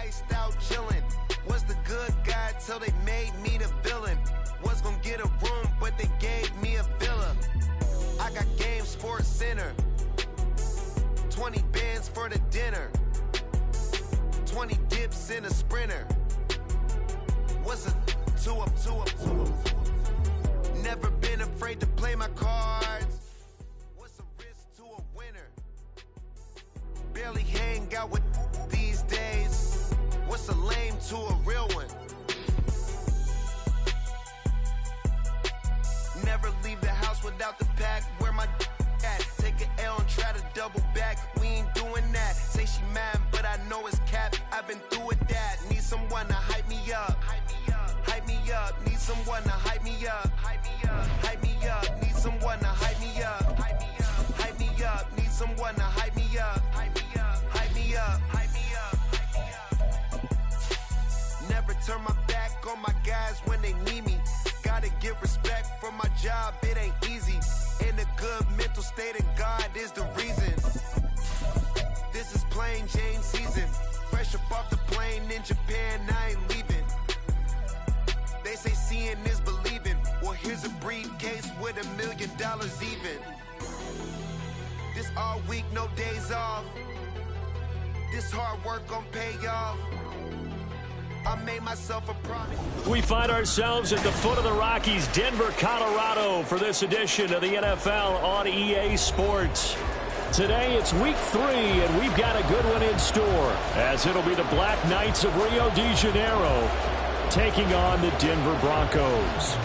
iced out chillin'. Was the good guy till they made me the villain. Was gonna get a room, but they gave me a villa. I got Game Sports Center. 20 bands for the dinner. 20 dips in a Sprinter. What's a two up? Never been afraid to play my cards. What's a risk to a winner? Barely hang out with these days. What's a lame to a real one? Never leave the house without the pack. Where my at? Take an L and try to double back. We ain't doing that. Say she mad, but I know it's cap. I've been through with that. Need someone to hype me up. Hype me up. Need someone to hype me up. Hype me up. Need someone to hype me up. Hype me up. Need someone to hype me up. Hype me up. Never turn my back on my guys when they need me. Gotta give respect for my job, it ain't easy. In a good mental state, and God is the reason. This is plain Jane season. Fresh up off the plane in Japan, I ain't leaving. They say seeing is believing. Well, here's a briefcase with $1 million even. This all week, no days off. This hard work gon' pay off. I made myself a promise. We find ourselves at the foot of the Rockies, Denver, Colorado, for this edition of the NFL on EA Sports. Today it's week 3, and we've got a good one in store, as it'll be the Black Knights of Rio de Janeiro taking on the Denver Broncos.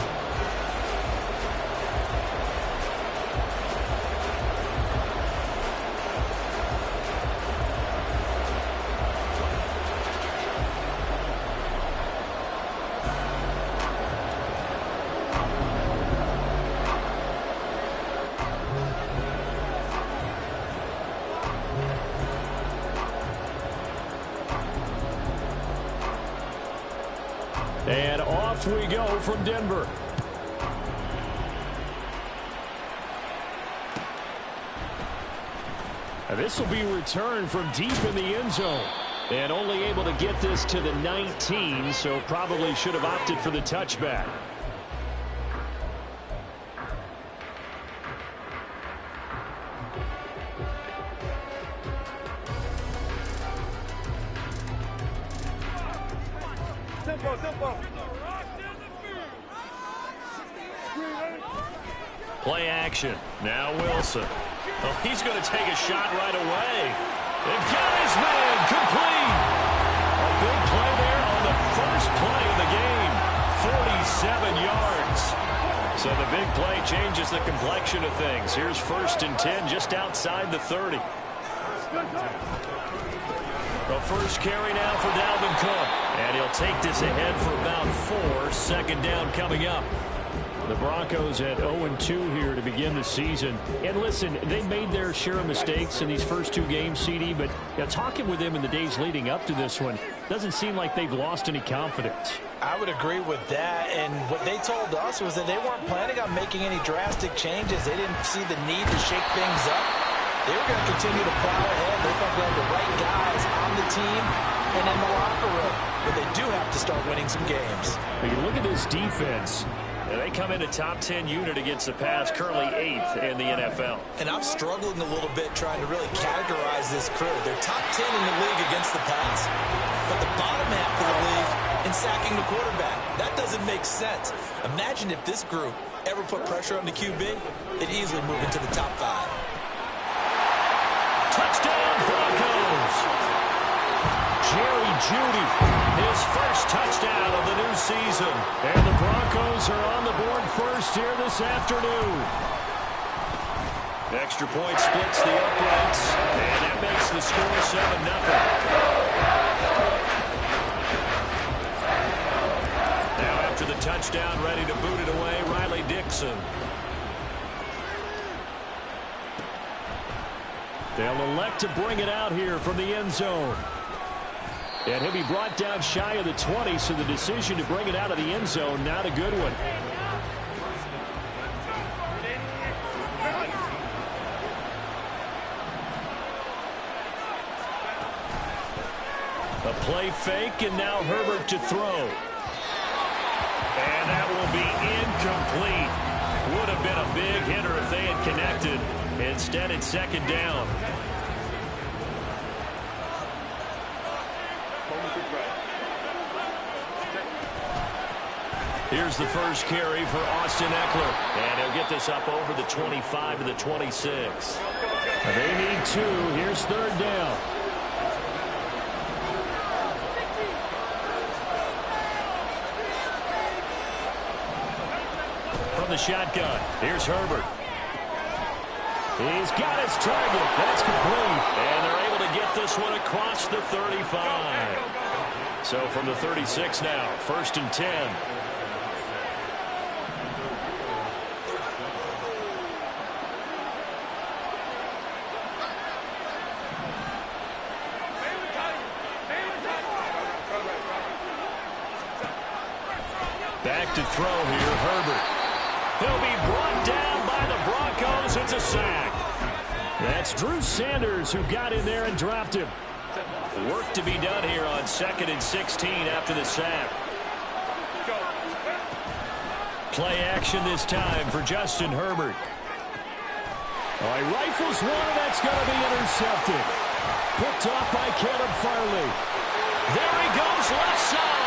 And off we go from Denver. This will be returned from deep in the end zone. And only able to get this to the 19, so probably should have opted for the touchback. Play action. Now Wilson. Oh, he's going to take a shot right away. And got his man complete. A big play there on the first play of the game. 47 yards. So the big play changes the complexion of things. Here's 1st and 10 just outside the 30. The first carry now for Dalvin Cook. And he'll take this ahead for about 4. Second down coming up. The Broncos at 0-2 here to begin the season. And listen, they made their share of mistakes in these first 2 games, CD, but talking with them in the days leading up to this one, doesn't seem like they've lost any confidence. I would agree with that, and what they told us was that they weren't planning on making any drastic changes. They didn't see the need to shake things up. They were going to continue to plow ahead. They thought they had the right guys on the team and in the locker room, but they do have to start winning some games. When you look at this defense, they come in a top 10 unit against the pass, currently 8th in the NFL. And I'm struggling a little bit trying to really categorize this crew. They're top 10 in the league against the pass, but the bottom half of the league in sacking the quarterback. That doesn't make sense. Imagine if this group ever put pressure on the QB, they'd easily move into the top 5. Touchdown, Broncos! Jerry Jeudy, his first touchdown of the new season. And the Broncos are on the board first here this afternoon. Extra point splits the uprights, and that makes the score 7-0. Now after the touchdown, ready to boot it away, Riley Dixon. They'll elect to bring it out here from the end zone. And he'll be brought down shy of the 20, so the decision to bring it out of the end zone, not a good one. A play fake, and now Herbert to throw. And that will be incomplete. Would have been a big hitter if they had connected. Instead, it's second down. Here's the first carry for Austin Eckler. And he'll get this up over the 25 to the 26. They need 2. Here's third down. From the shotgun, here's Herbert. He's got his target. That's complete. And they're able to get this one across the 35. So from the 36 now, 1st and 10. Back to throw here, Herbert. He'll be brought down by the Broncos. It's a sack. That's Drew Sanders who got in there and dropped him. Work to be done here on 2nd and 16 after the sack. Play action this time for Justin Herbert. Oh, he rifles one, and that's going to be intercepted. Picked off by Caleb Farley. There he goes, left side.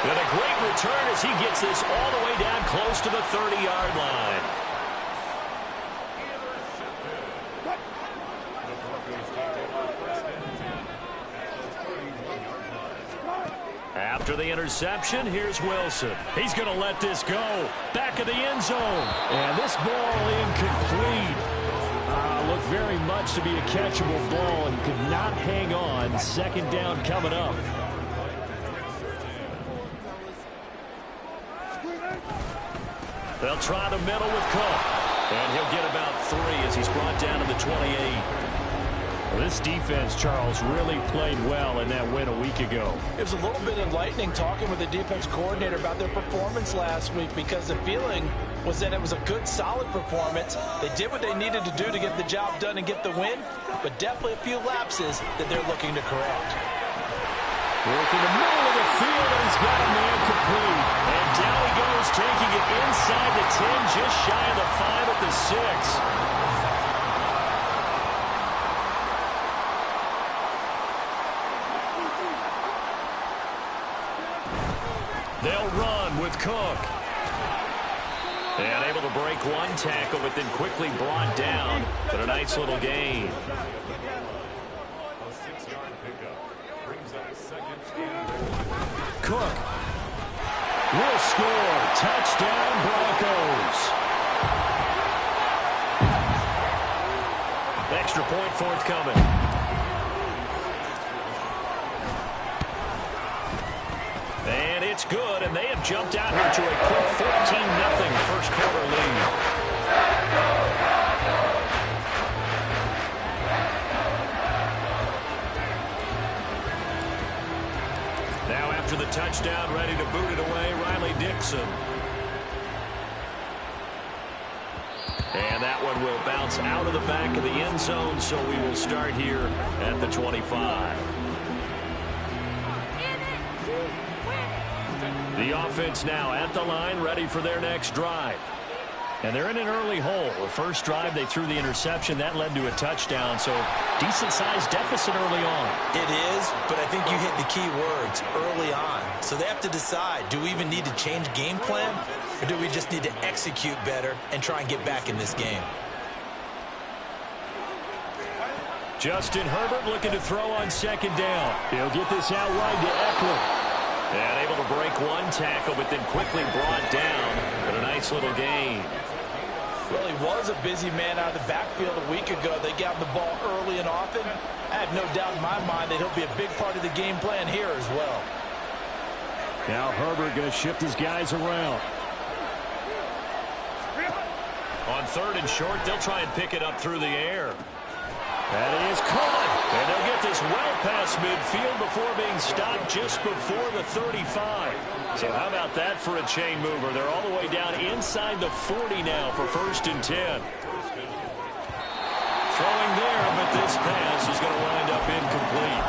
And a great return as he gets this all the way down close to the 30-yard line. After the interception, here's Wilson. He's going to let this go. Back of the end zone. And this ball incomplete. Looked very much to be a catchable ball and could not hang on. Second down coming up. They'll try the middle with Cook. And he'll get about 3 as he's brought down to the 28. Well, this defense, Charles, really played well in that win a week ago. It was a little bit enlightening talking with the defense coordinator about their performance last week because the feeling was that it was a good, solid performance. They did what they needed to do to get the job done and get the win, but definitely a few lapses that they're looking to correct. Working the middle of the field, and he's got a man complete. And down he goes, taking it inside the 10, just shy of the 5 at the 6. They'll run with Cook. And able to break one tackle, but then quickly brought down. But a nice little gain. A 6-yard pickup brings up 2nd and Cook will score. Touchdown, Broncos. Extra point forthcoming. And it's good, and they have jumped out here to a quick 14-0 first quarter lead. Now after the touchdown, ready to boot it away, Riley Dixon. And that one will bounce out of the back of the end zone, so we will start here at the 25. The offense now at the line, ready for their next drive. And they're in an early hole. The first drive, they threw the interception. That led to a touchdown, so decent-sized deficit early on. It is, but I think you hit the key words, early on. So they have to decide, do we even need to change game plan, or do we just need to execute better and try and get back in this game? Justin Herbert looking to throw on second down. He'll get this out wide to Eckler. And able to break one tackle, but then quickly brought down. But a nice little gain. Well, he was a busy man out of the backfield a week ago. They got the ball early and often. I have no doubt in my mind that he'll be a big part of the game plan here as well. Now Herbert going to shift his guys around. On 3rd and short, they'll try and pick it up through the air. That is caught. And they'll get this well past midfield before being stopped just before the 35. So how about that for a chain mover? They're all the way down inside the 40 now for 1st and 10. Throwing there, but this pass is going to wind up incomplete.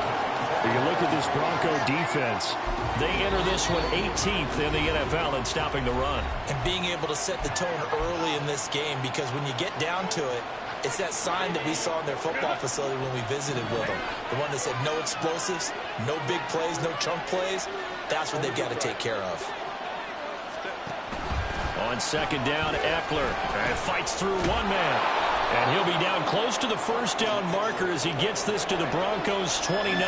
You look at this Bronco defense. They enter this one 18th in the NFL in stopping the run. And being able to set the tone early in this game, because when you get down to it, it's that sign that we saw in their football facility when we visited with them. The one that said no explosives, no big plays, no chunk plays. That's what they've got to take care of. On second down, Eckler fights through one man. And he'll be down close to the first down marker as he gets this to the Broncos' 29.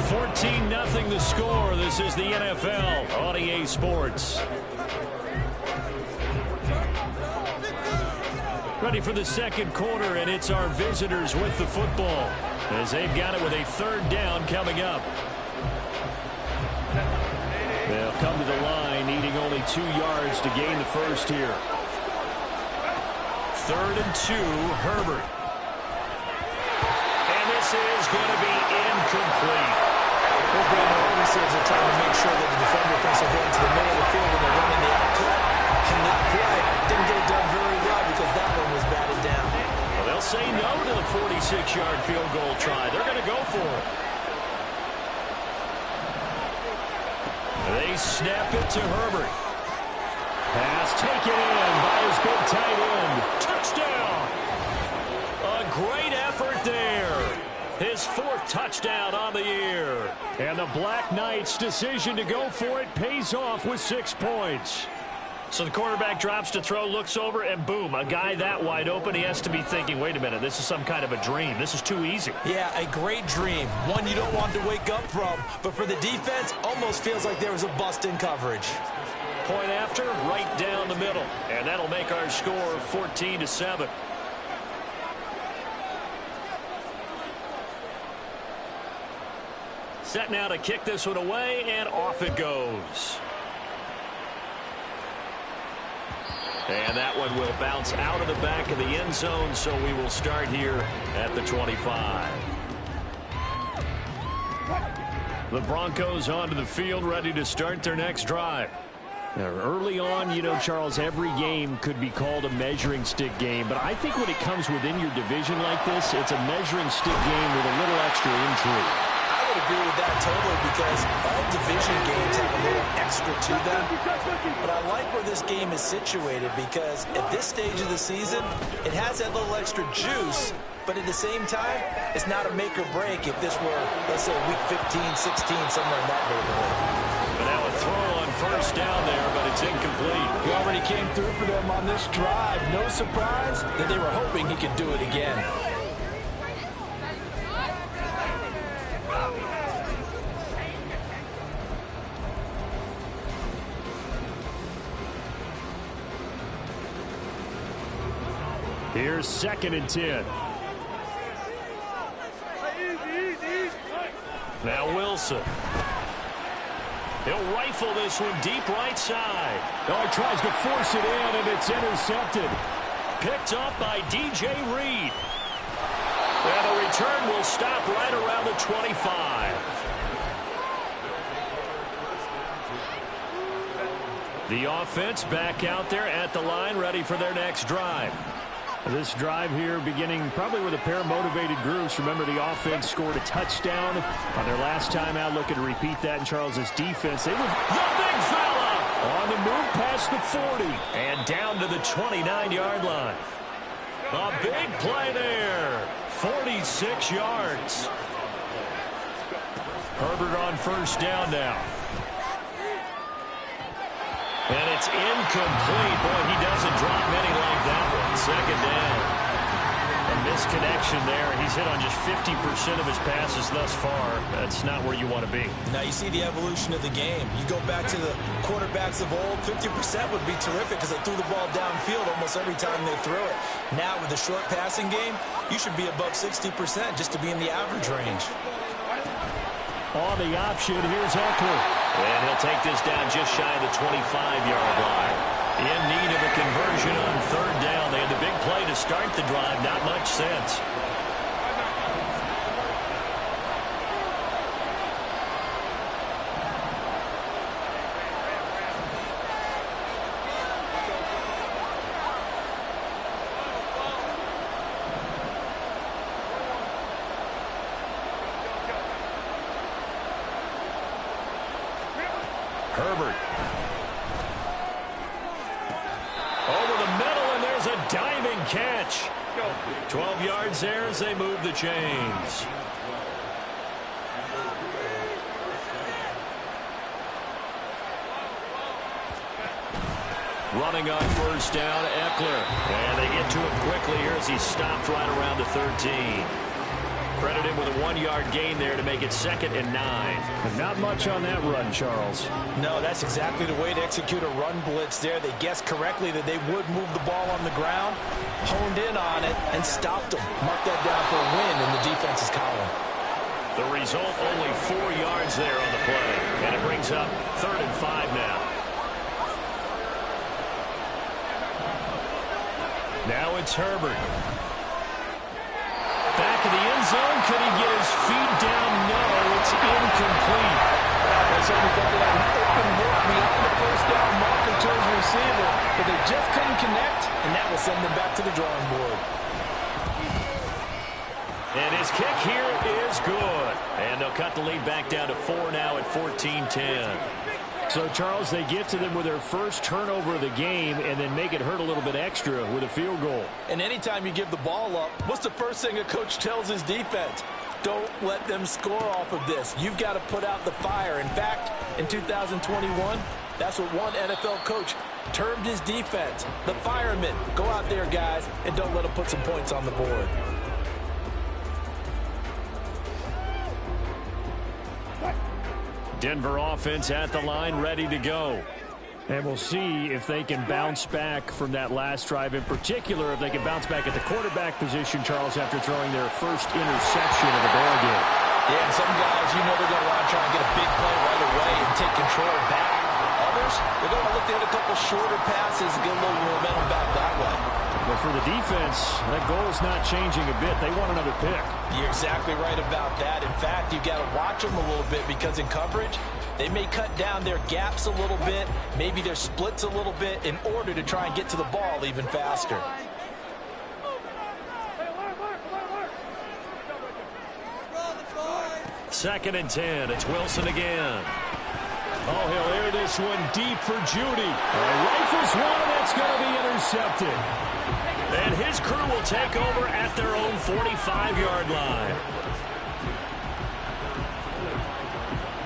14-0 the score. This is the NFL on EA Sports. Ready for the second quarter, and it's our visitors with the football as they've got it with a third down coming up. They'll come to the line, needing only 2 yards to gain the first here. 3rd and 2, Herbert. And this is going to be incomplete. Well, the receivers are trying to make sure that the defender thinks they're going to the middle of the field when they're running the outcut. And that play didn't get it done very well because that one was batted down. Well, they'll say no to the 46-yard field goal try. They're going to go for it. They snap it to Herbert. Pass taken in by his big tight end. Touchdown! A great effort there. His 4th touchdown on the year. And the Black Knights' decision to go for it pays off with 6 points. So the quarterback drops to throw, looks over, and boom, a guy that wide open, he has to be thinking, wait a minute, this is some kind of a dream. This is too easy. Yeah, a great dream. One you don't want to wake up from. But for the defense, almost feels like there was a bust in coverage. Point after, right down the middle. And that'll make our score 14-7. Set now to kick this one away, and off it goes. And that one will bounce out of the back of the end zone, so we will start here at the 25. The Broncos onto the field, ready to start their next drive. Now, early on, you know, Charles, every game could be called a measuring stick game, but I think when it comes within your division like this, it's a measuring stick game with a little extra intrigue. I would agree with that totally because all division games have a little extra to them. But I like where this game is situated because at this stage of the season, it has that little extra juice. But at the same time, it's not a make or break if this were, let's say, week 15, 16, somewhere in that neighborhood. But now a throw on first down there, but it's incomplete. He already came through for them on this drive. No surprise that they were hoping he could do it again. Here's 2nd and 10. Now Wilson. He'll rifle this one deep right side. Oh, he tries to force it in, and it's intercepted. Picked up by DJ Reed. And the return will stop right around the 25. The offense back out there at the line, ready for their next drive. This drive here beginning probably with a pair of motivated groups. Remember, the offense scored a touchdown on their last time out. Looking to repeat that in Charles's defense. They were the big fella on the move past the 40 and down to the 29-yard line. A big play there. 46 yards. Herbert on first down now. And it's incomplete. Boy, he doesn't drop many like that one. 2nd down. A misconnection there. He's hit on just 50% of his passes thus far. That's not where you want to be. Now you see the evolution of the game. You go back to the quarterbacks of old, 50% would be terrific because they threw the ball downfield almost every time they threw it. Now with the short passing game, you should be above 60% just to be in the average range. On the option, here's Eckler. And he'll take this down just shy of the 25-yard line. In need of a conversion on 3rd down. They had the big play to start the drive. Not much sense. Herbert. Over the middle, and there's a diving catch. 12 yards there as they move the chains. Running on first down, Eckler. And they get to him quickly here as he's stopped right around the 13. Credited with a 1-yard gain there to make it 2nd and 9. Not much on that run, Charles. No, that's exactly the way to execute a run blitz there. They guessed correctly that they would move the ball on the ground, honed in on it, and stopped them. Mark that down for a win in the defense's column. The result, only 4 yards there on the play. And it brings up 3rd and 5 now. Now it's Herbert. Back of the end zone. Could he get his feet down? No, it's incomplete. They certainly thought he had an open look beyond the first down marker to his receiver, but they just couldn't connect, and that will send them back to the drawing board. And his kick here is good. And they'll cut the lead back down to 4 now at 14-10. So, Charles, they get to them with their first turnover of the game and then make it hurt a little bit extra with a field goal. And anytime you give the ball up, what's the first thing a coach tells his defense? Don't let them score off of this. You've got to put out the fire. In fact, in 2021, that's what one NFL coach termed his defense. The firemen. Go out there, guys, and don't let them put some points on the board. Denver offense at the line, ready to go. And we'll see if they can bounce back from that last drive. In particular, if they can bounce back at the quarterback position, Charles, after throwing their first interception of the ball game. Yeah, and some guys, you know they're going to want to try and get a big play right away and take control back. Others, they're going to look to hit a couple shorter passes and get a little momentum back that way. But for the defense, that goal is not changing a bit. They want another pick. You're exactly right about that. In fact, you've got to watch them a little bit because in coverage, they may cut down their gaps a little bit, maybe their splits a little bit in order to try and get to the ball even faster. Second and 10. It's Wilson again. Oh, he'll air this one deep for Judy. Rifles one, and that's going to be intercepted. And his crew will take over at their own 45-yard line.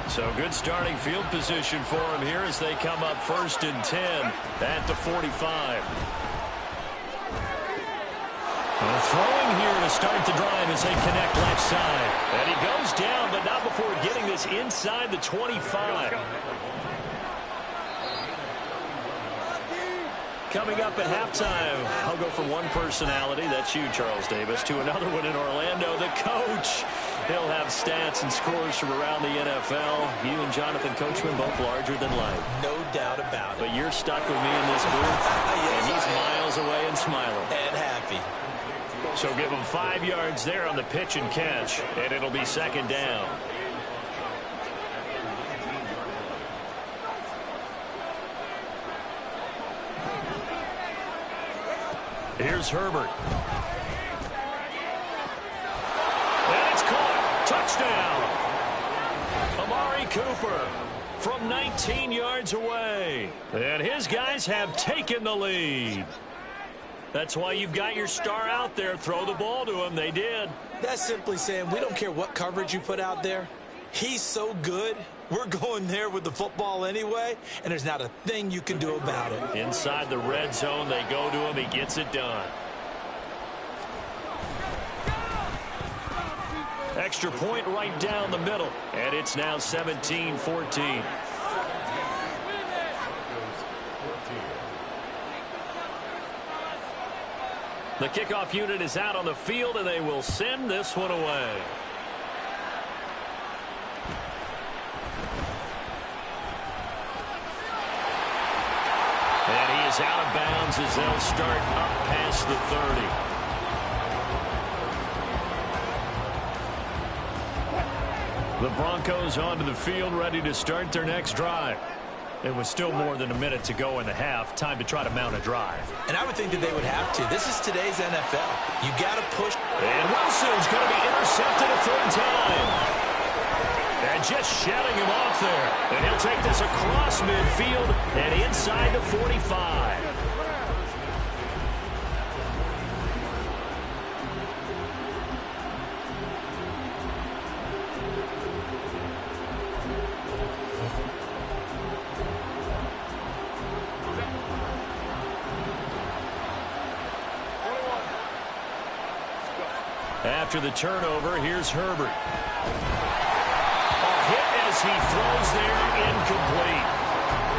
So good starting field position for him here as they come up 1st and 10 at the 45. And throwing here to start the drive as they connect left side. And he goes down, but not before getting this inside the 25. Coming up at halftime, I'll go from one personality, that's you, Charles Davis, to another one in Orlando, the coach. He'll have stats and scores from around the NFL. You and Jonathan Coachman both larger than life. No doubt about it. But you're stuck with me in this booth, and he's miles away and smiling. And happy. So give him 5 yards there on the pitch and catch, and it'll be 2nd down. Here's Herbert. And it's caught. Touchdown. Amari Cooper from 19 yards away. And his guys have taken the lead. That's why you've got your star out there. Throw the ball to him. They did. That's simply saying we don't care what coverage you put out there. He's so good. We're going there with the football anyway, and there's not a thing you can do about it. Inside the red zone, they go to him. He gets it done. Extra point right down the middle, and it's now 17-14. The kickoff unit is out on the field, and they will send this one away. And he is out of bounds as they'll start up past the 30. The Broncos onto the field, ready to start their next drive. It was still more than a minute to go in the half. Time to try to mount a drive. And I would think that they would have to. This is today's NFL. You got to push. And Wilson's going to be intercepted a third time. And just shedding him off there. And he'll take this across midfield and inside the 45. After the turnover, here's Herbert. A hit as he throws there, incomplete.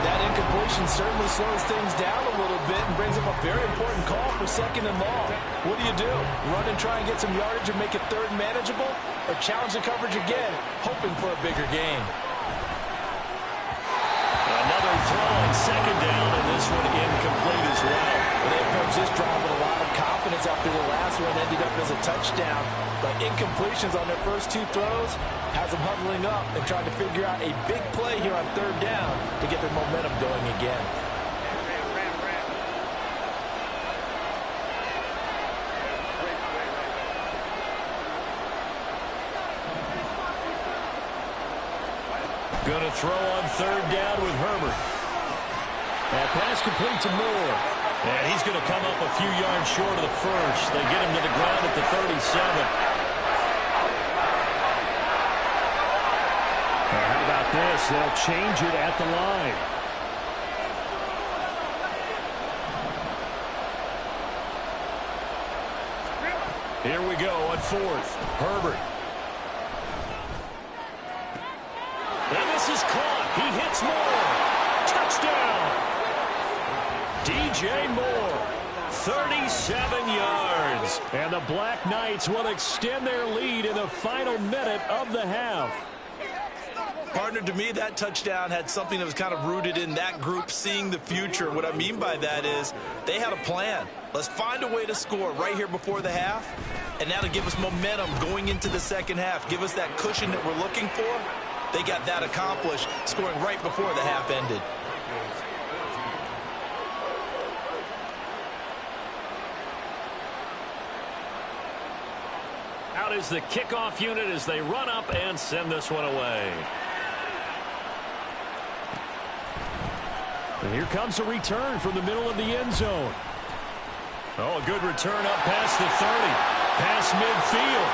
That incompletion certainly slows things down a little bit and brings up a very important call for 2nd and long. What do? Run and try and get some yardage and make it 3rd manageable? Or challenge the coverage again, hoping for a bigger gain? Another throw on 2nd down, and this one incomplete as well. They approached this drive with a lot of confidence after the last one ended up as a touchdown. But incompletions on their first 2 throws has them huddling up and trying to figure out a big play here on 3rd down to get their momentum going again. Going to throw on 3rd down with Herbert. That pass complete to Moore. And he's going to come up a few yards short of the first. They get him to the ground at the 37. How about this? They'll change it at the line. Here we go on 4th. Herbert. And this is caught. He hits Moore. Touchdown. DJ Moore. 37 yards. And the Black Knights will extend their lead in the final minute of the half. Partner, to me, that touchdown had something that was kind of rooted in that group seeing the future. What I mean by that is they had a plan. Let's find a way to score right here before the half, and that'll give us momentum going into the 2nd half, give us that cushion that we're looking for. They got that accomplished, scoring right before the half ended. Out is the kickoff unit as they run up and send this one away. And here comes a return from the middle of the end zone. Oh, a good return up past the 30. Past midfield.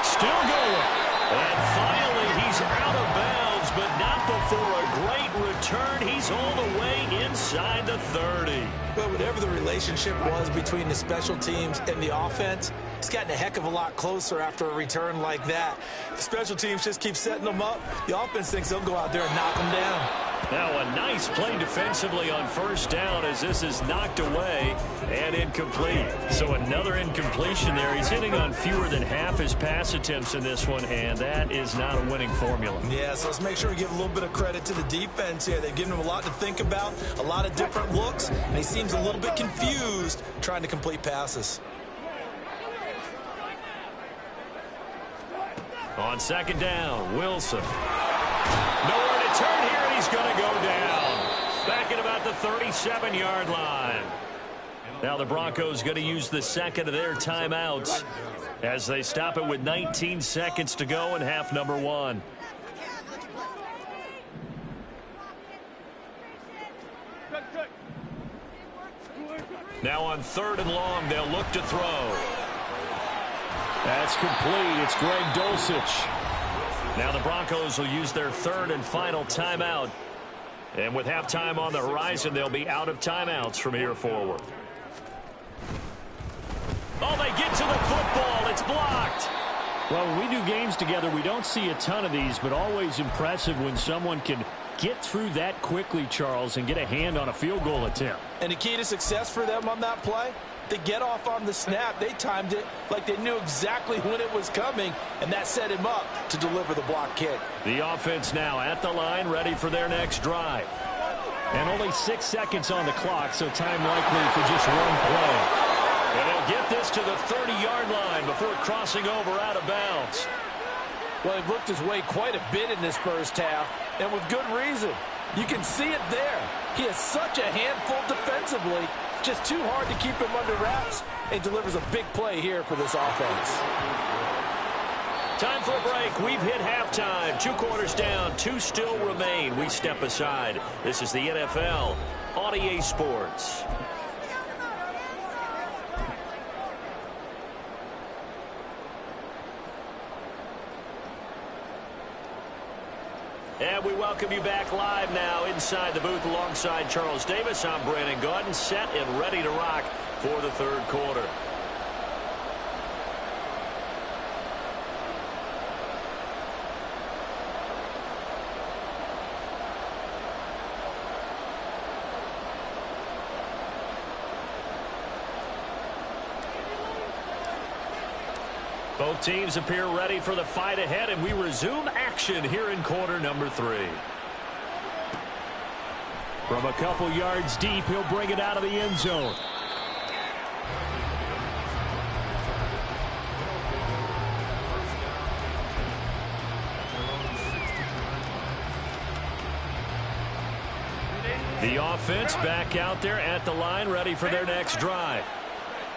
Still going. And finally, he's out of bounds, but not before a great return. He's all the way inside the 30. But whatever the relationship was between the special teams and the offense, it's gotten a heck of a lot closer after a return like that. The special teams just keep setting them up. The offense thinks they'll go out there and knock them down. Now a nice play defensively on 1st down as this is knocked away and incomplete. So another incompletion there. He's hitting on fewer than half his pass attempts in this one, and that is not a winning formula. Yeah, so let's make sure we give a little bit of credit to the defense here. They've given him a lot to think about, a lot of different looks, and he seems a little bit confused trying to complete passes. On 2nd down, Wilson. Nowhere to turn here, and he's going to go down. Back at about the 37-yard line. Now the Broncos going to use the 2nd of their timeouts as they stop it with 19 seconds to go in half number 1. Now on 3rd and long, they'll look to throw. That's complete. It's Greg Dulcich. Now the Broncos will use their 3rd and final timeout. And with halftime on the horizon, they'll be out of timeouts from here forward. Oh, they get to the football. It's blocked. Well, when we do games together, we don't see a ton of these, but always impressive when someone can get through that quickly, Charles, and get a hand on a field goal attempt. And the key to success for them on that play, they get off on the snap. They timed it like they knew exactly when it was coming, and that set him up to deliver the block kick. The offense now at the line, ready for their next drive. And only 6 seconds on the clock, so time likely for just one play. And he'll get this to the 30-yard line before crossing over out of bounds. Well, he worked his way quite a bit in this first half, and with good reason. You can see it there. He is such a handful defensively, just too hard to keep him under wraps, and delivers a big play here for this offense. Time for a break. We've hit halftime. 2 quarters down. 2 still remain. We step aside. This is the NFL on EA Sports. And we welcome you back live now inside the booth alongside Charles Davis. I'm Brandon Gaudin, set and ready to rock for the third quarter. Both teams appear ready for the fight ahead, and we resume action here in quarter number 3. From a couple yards deep, he'll bring it out of the end zone. The offense back out there at the line, ready for their next drive.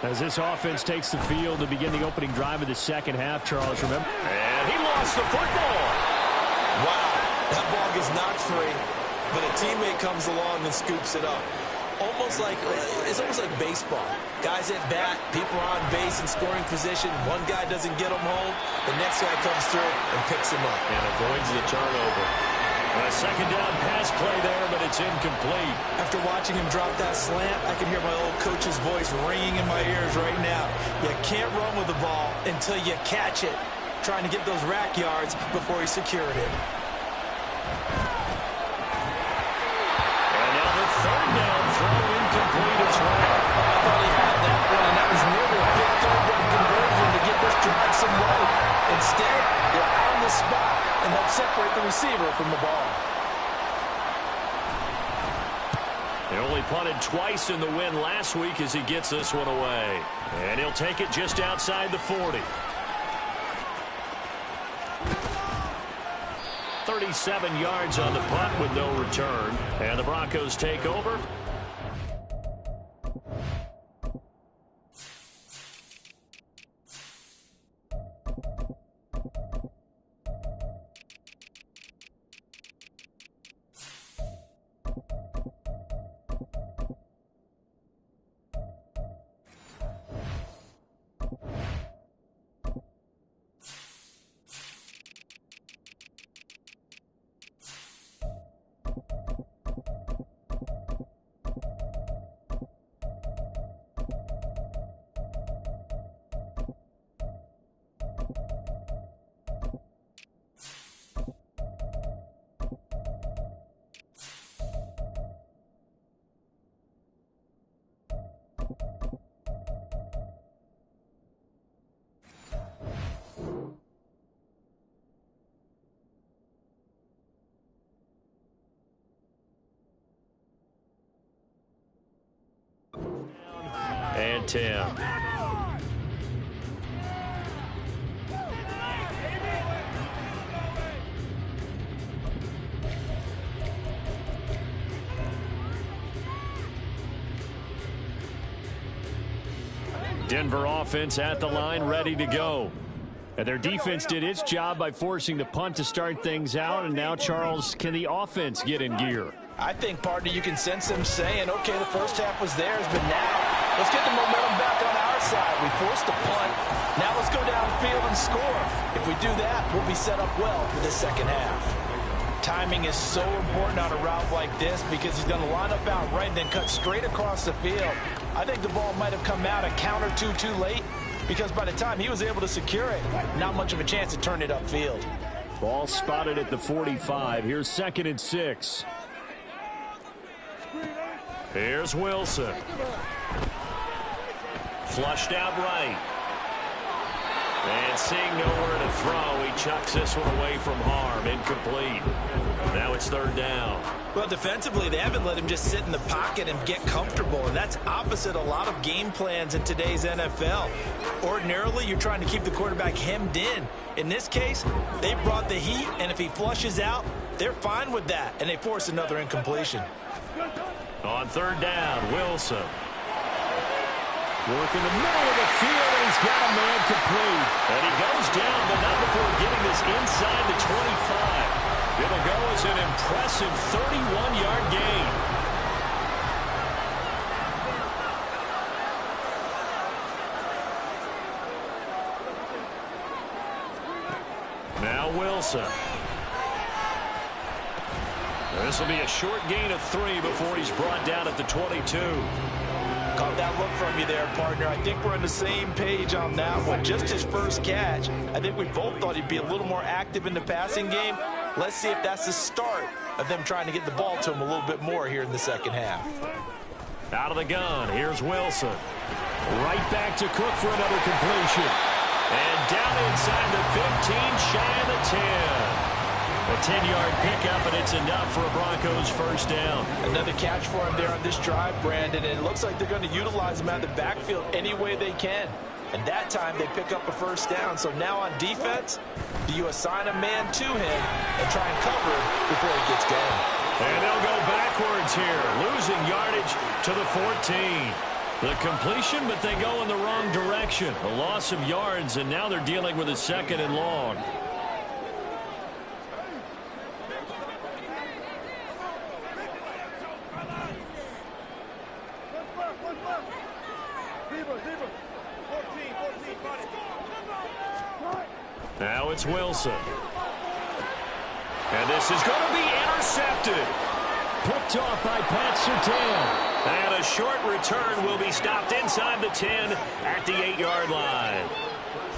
As this offense takes the field to begin the opening drive of the second half, Charles, remember? And he lost the football. Wow, that ball gets knocked free, but a teammate comes along and scoops it up. It's almost like baseball. Guys at bat, people are on base in scoring position. One guy doesn't get him home, the next guy comes through and picks him up. And avoids the turnover. A second down pass play there, but it's incomplete. After watching him drop that slant, I can hear my old coach's voice ringing in my ears right now. You can't run with the ball until you catch it. Trying to get those rack yards before he secured it. And now the third down throw incomplete as well. I thought he had that one, and that was nearly a big third down conversion to get this drive some life. Instead, you're on the spot and help separate the receiver from the ball. He only punted twice in the win last week as he gets this one away. And he'll take it just outside the 40. 37 yards on the punt with no return. And the Broncos take over. And 10. Denver offense at the line, ready to go. And their defense did its job by forcing the punt to start things out. And now, Charles, can the offense get in gear? I think, partner, you can sense them saying, okay, the first half was theirs, but now let's get the momentum back on our side. We forced a punt. Now let's go downfield and score. If we do that, we'll be set up well for the second half. Timing is so important on a route like this because he's going to line up out right and then cut straight across the field. I think the ball might have come out a count or two too late because by the time he was able to secure it, not much of a chance to turn it upfield. Ball spotted at the 45. Here's 2nd and 6. Here's Wilson. Flushed out right. And seeing nowhere to throw, he chucks this one away from harm. Incomplete. Now it's 3rd down. Well, defensively, they haven't let him just sit in the pocket and get comfortable, and that's opposite a lot of game plans in today's NFL. Ordinarily, you're trying to keep the quarterback hemmed in. In this case, they brought the heat, and if he flushes out, they're fine with that, and they force another incompletion. On 3rd down, Wilson. Working the middle of the field, and he's got a man complete. And he goes down, but not before getting this inside the 25. It'll go as an impressive 31-yard gain. Now Wilson. This will be a short gain of 3 before he's brought down at the 22. Caught that look from you there, partner. I think we're on the same page on that one. Just his first catch. I think we both thought he'd be a little more active in the passing game. Let's see if that's the start of them trying to get the ball to him a little bit more here in the second half. Out of the gun, here's Wilson. Right back to Cook for another completion. And down inside the 15, shy of the 10. A 10-yard pickup, and it's enough for a Broncos first down. Another catch for him there on this drive, Brandon, and it looks like they're going to utilize him out of the backfield any way they can. And that time they pick up a first down. So now on defense, do you assign a man to him and try and cover him before he gets going? And they'll go backwards here, losing yardage to the 14. The completion, but they go in the wrong direction. A loss of yards, and now they're dealing with a second and long. Now it's Wilson. And this is going to be intercepted. Picked off by Pat Surtain. And a short return will be stopped inside the 10 at the 8-yard line.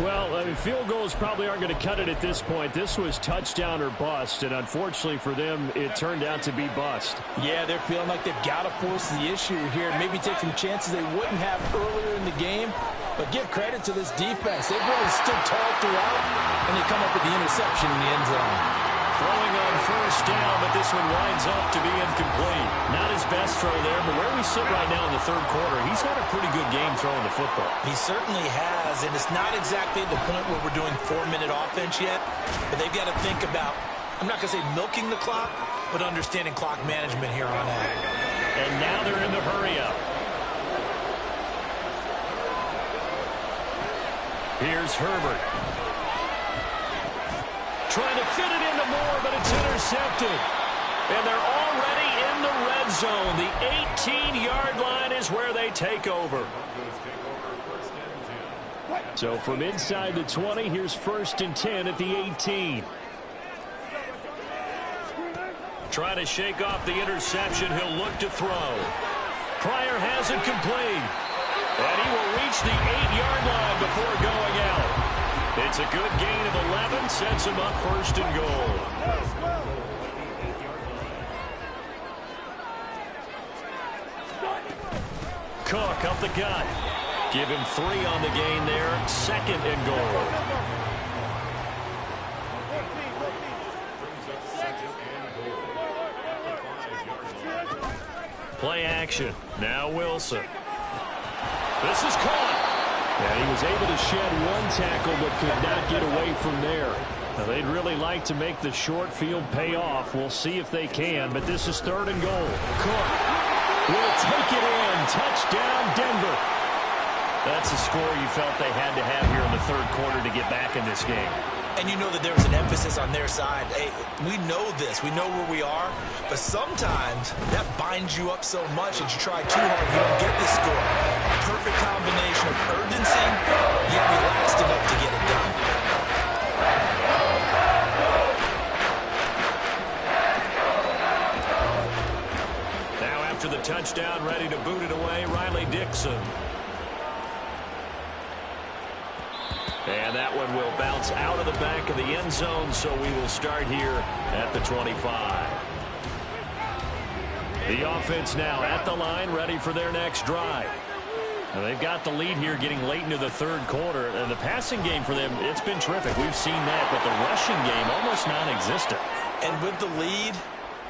Well, field goals probably aren't going to cut it at this point. This was touchdown or bust, and unfortunately for them, it turned out to be bust. Yeah, they're feeling like they've got to force the issue here. Maybe take some chances they wouldn't have earlier in the game. But give credit to this defense. They've really stood tall throughout, and they come up with the interception in the end zone. Throwing on first down, but this one winds up to be incomplete. Not his best throw there, but where we sit right now in the third quarter, he's had a pretty good game throwing the football. He certainly has, and it's not exactly the point where we're doing 4-minute offense yet, but they've got to think about, I'm not going to say milking the clock, but understanding clock management here on out. And now they're in the hurry-up. Here's Herbert. Trying to fit it into Moore, but it's intercepted. And they're already in the red zone. The 18-yard line is where they take over. So from inside the 20, here's 1st and 10 at the 18. Trying to shake off the interception. He'll look to throw. Pryor has it complete. And he will reach the 8-yard line before going out. It's a good gain of 11, sets him up 1st and goal. Cook up the gut. Give him 3 on the gain there, 2nd and goal. Play action. Now Wilson. This is caught. And he was able to shed one tackle but could not get away from there. Now, they'd really like to make the short field pay off. We'll see if they can, but this is 3rd and goal. Cook will take it in. Touchdown, Denver. That's a score you felt they had to have here in the third quarter to get back in this game. And you know that there was an emphasis on their side. Hey, we know this. We know where we are. But sometimes that binds you up so much that you try too hard, you don't get the score. A perfect combination of urgency, yet relaxed enough to get it done. Now after the touchdown, ready to boot it away, Riley Dixon. And that one will bounce out of the back of the end zone, so we will start here at the 25. The offense now at the line, ready for their next drive. Now they've got the lead here getting late into the third quarter. And the passing game for them, it's been terrific. We've seen that, but the rushing game almost non-existent. And with the lead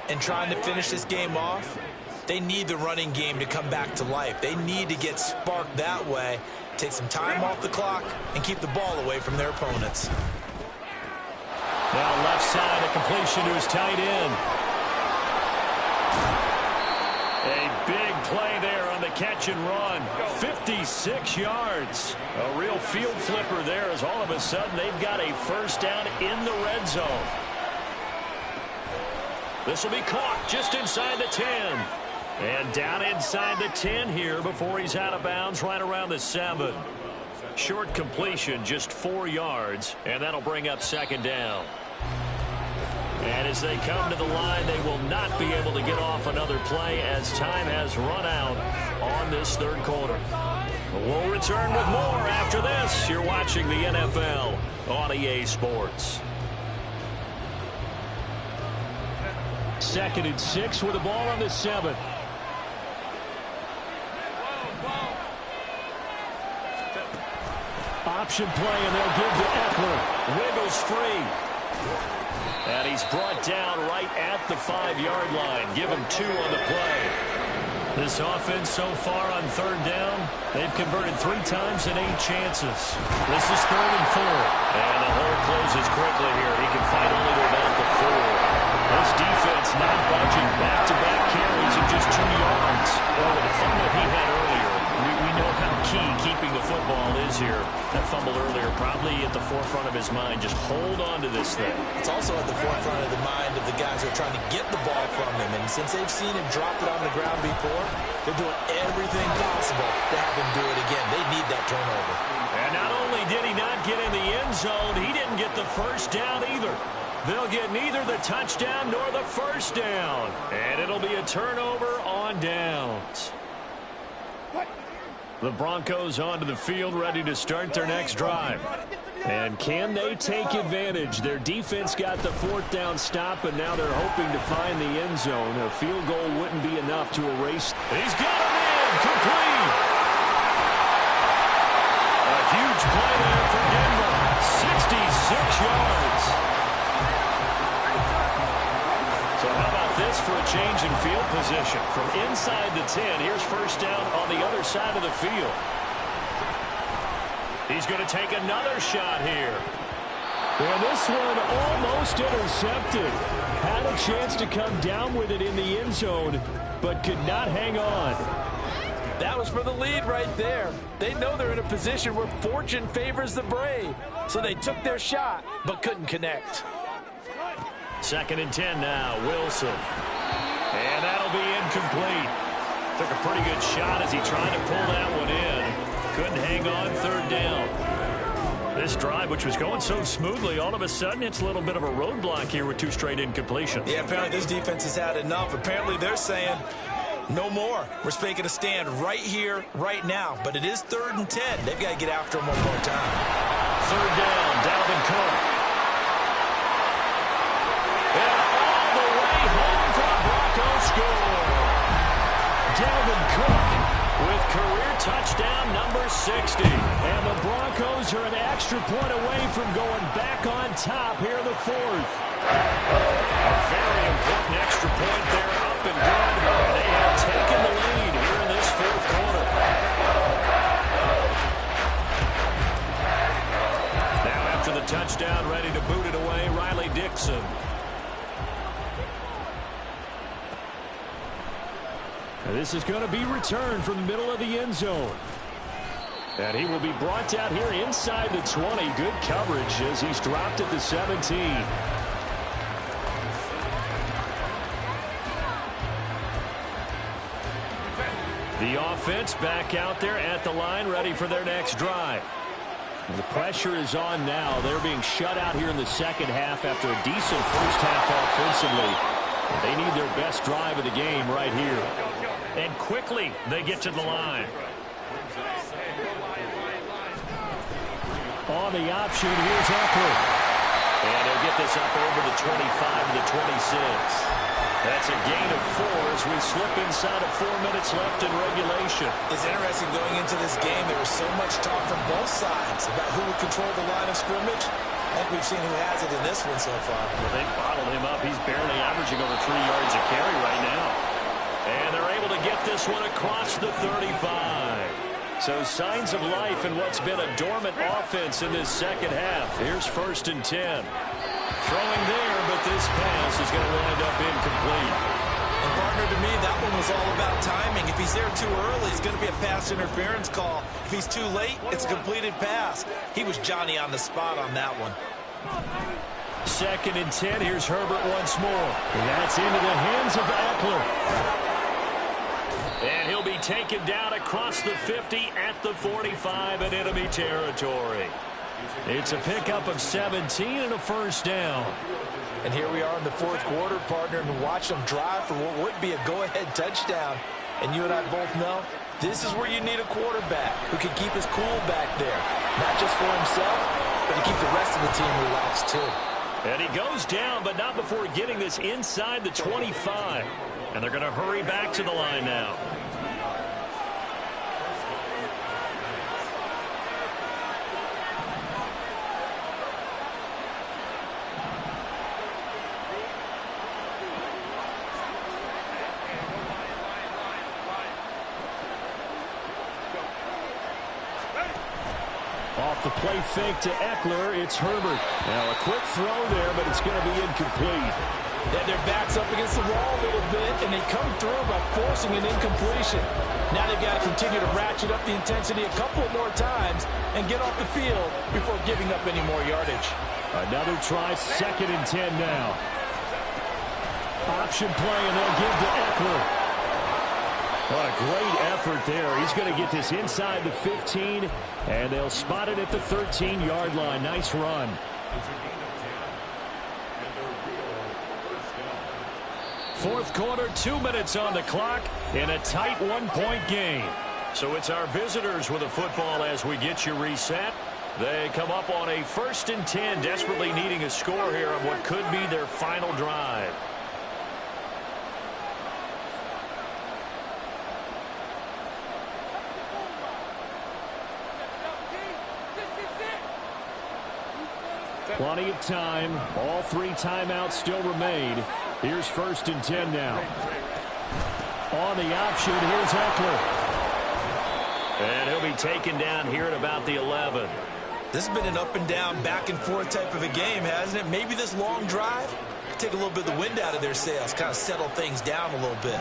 and trying to finish this game off, they need the running game to come back to life. They need to get sparked that way. Take some time off the clock and keep the ball away from their opponents. Now left side, a completion to his tight end. A big play there on the catch and run. 56 yards. A real field flipper there as all of a sudden they've got a first down in the red zone. This will be caught just inside the 10. And down inside the 10 here before he's out of bounds right around the 7. Short completion, just 4 yards, and that'll bring up second down. And as they come to the line, they will not be able to get off another play as time has run out on this third quarter. We'll return with more after this. You're watching the NFL on EA Sports. 2nd and 6 with the ball on the 7. Option play, and they'll give to Eckler. Wiggles free. And he's brought down right at the 5-yard line. Give him 2 on the play. This offense so far on third down, they've converted 3 times in 8 chances. This is 3rd and 4. And the hole closes quickly here. He can fight only to about the 4. This defense not budging. Back-to-back carries of just 2 yards. Well, with the fumble he had earlier, we know how key keeping the football is here. That fumble earlier probably at the forefront of his mind. Just hold on to this thing. It's also at the forefront of the mind of the guys who are trying to get the ball from him. And since they've seen him drop it on the ground before, they're doing everything possible to have him do it again. They need that turnover. And not only did he not get in the end zone, he didn't get the first down either. They'll get neither the touchdown nor the first down. And it'll be a turnover on downs. The Broncos onto the field, ready to start their next drive. And can they take advantage? Their defense got the 4th down stop, and now they're hoping to find the end zone. A field goal wouldn't be enough to erase. He's got him in. Complete. A huge play there for Denver. 66 yards. So how about this for a change in field position? From inside the 10, here's first down on the other side of the field. He's going to take another shot here. And this one almost intercepted. Had a chance to come down with it in the end zone, but could not hang on. That was for the lead right there. They know they're in a position where fortune favors the brave. So they took their shot, but couldn't connect. 2nd and 10 now, Wilson. And that'll be incomplete. Took a pretty good shot as he tried to pull that one in. Couldn't hang on, 3rd down. This drive, which was going so smoothly, all of a sudden it's a little bit of a roadblock here with 2 straight incompletions. Yeah, apparently this defense has had enough. Apparently they're saying, no more. We're making a stand right here, right now. But it is 3rd and 10. They've got to get after him one more time. 3rd down, Dalvin Cook. Score. Dalvin Cook with career touchdown number 60. And the Broncos are an extra point away from going back on top here in the 4th. A very important extra point there, up and good. They have taken the lead here in this 4th quarter. Now after the touchdown, ready to boot it away, Riley Dixon. This is going to be returned from the middle of the end zone. And he will be brought down here inside the 20. Good coverage as he's dropped at the 17. The offense back out there at the line, ready for their next drive. The pressure is on now. They're being shut out here in the second half after a decent first half offensively. They need their best drive of the game right here. And quickly they get to the line. On the option, here's Eckler. And they'll get this up over the 25 to the 26. That's a gain of 4 as we slip inside of 4 minutes left in regulation. It's interesting going into this game. There was so much talk from both sides about who would control the line of scrimmage. I think we've seen who has it in this one so far. Well, they bottled him up. He's barely averaging over 3 yards a carry right now. And they're able to get this one across the 35. So signs of life in what's been a dormant offense in this second half. Here's 1st and 10. Throwing there, but this pass is going to wind up incomplete. And partner, to me, that one was all about timing. If he's there too early, it's going to be a pass interference call. If he's too late, it's a completed pass. He was Johnny on the spot on that one. 2nd and 10. Here's Herbert once more. That's into the hands of Eckler. And he'll be taken down across the 50 at the 45 in enemy territory. It's a pickup of 17 and a first down. And here we are in the 4th quarter, partner, and watch them drive for what would be a go-ahead touchdown. And you and I both know this is where you need a quarterback who can keep his cool back there. Not just for himself, but to keep the rest of the team relaxed too. And he goes down, but not before getting this inside the 25. And they're going to hurry back to the line now. Off the play fake to Eckler, it's Herbert. Now a quick throw there, but it's going to be incomplete. Then their back's up against the wall a little bit, and they come through by forcing an incompletion. Now they've got to continue to ratchet up the intensity a couple more times and get off the field before giving up any more yardage. Another try, 2nd and 10 now. Option play, and they'll give to Eckler. What a great effort there. He's going to get this inside the 15, and they'll spot it at the 13-yard line. Nice run. Fourth quarter, 2 minutes on the clock in a tight one-point game. So it's our visitors with the football as we get you reset. They come up on a 1st and 10, desperately needing a score here on what could be their final drive. Plenty of time. All 3 timeouts still remain. Here's 1st and 10 now. On the option, here's Eckler. And he'll be taken down here at about the 11. This has been an up and down, back and forth type of a game, hasn't it? Maybe this long drive could take a little bit of the wind out of their sails, kind of settle things down a little bit.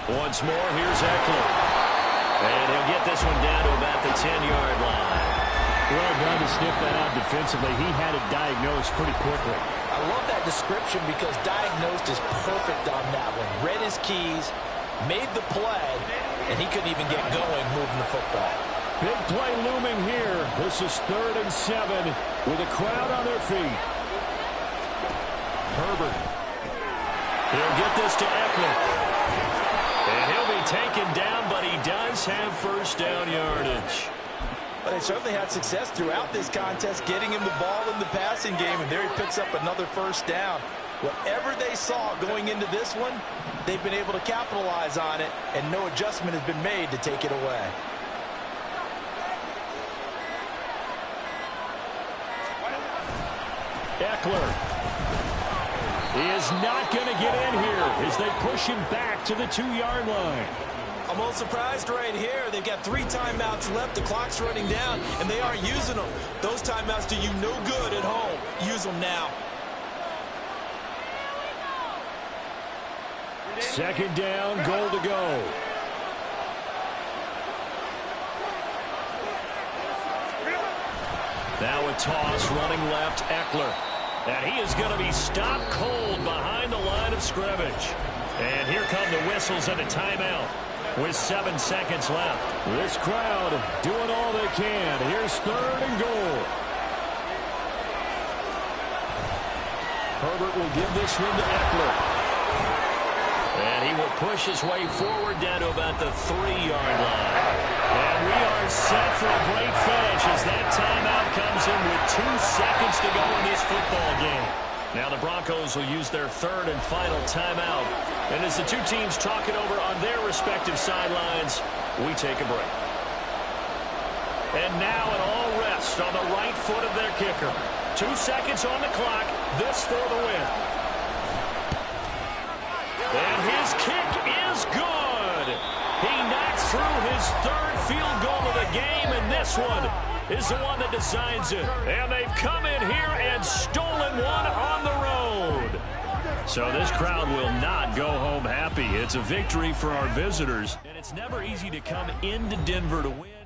Once more, here's Eckler. And he'll get this one down to about the 10-yard line. Well done to sniff that out defensively. He had it diagnosed pretty quickly. I love that description because diagnosed is perfect on that one. Read his keys, made the play, and he couldn't even get going moving the football. Big play looming here. This is 3rd and 7 with a crowd on their feet. Herbert. He'll get this to Eckler. And he'll be taken down, but he does have first down yardage. But they certainly had success throughout this contest, getting him the ball in the passing game, and there he picks up another first down. Whatever they saw going into this one, they've been able to capitalize on it, and no adjustment has been made to take it away. Eckler is not going to get in here as they push him back to the 2-yard line. I'm a little surprised right here. They've got 3 timeouts left. The clock's running down, and they aren't using them. Those timeouts do you no good at home. Use them now. 2nd down, goal to go. Now a toss, running left, Eckler. And he is going to be stopped cold behind the line of scrimmage. And here come the whistles and a timeout with 7 seconds left. This crowd doing all they can. Here's 3rd and goal. Herbert will give this one to Eckler. And he will push his way forward down to about the 3-yard line. And we are set for a great finish as that timeout comes in with 2 seconds to go in this football game. Now the Broncos will use their 3rd and final timeout. And as the 2 teams talk it over on their respective sidelines, we take a break. And now an all rest on the right foot of their kicker. 2 seconds on the clock. This for the win. And his kick is good. He knocks through his 3rd field goal of the game, and this one is the one that decides it. And they've come in here and stolen one on the road. So this crowd will not go home happy. It's a victory for our visitors. And it's never easy to come into Denver to win.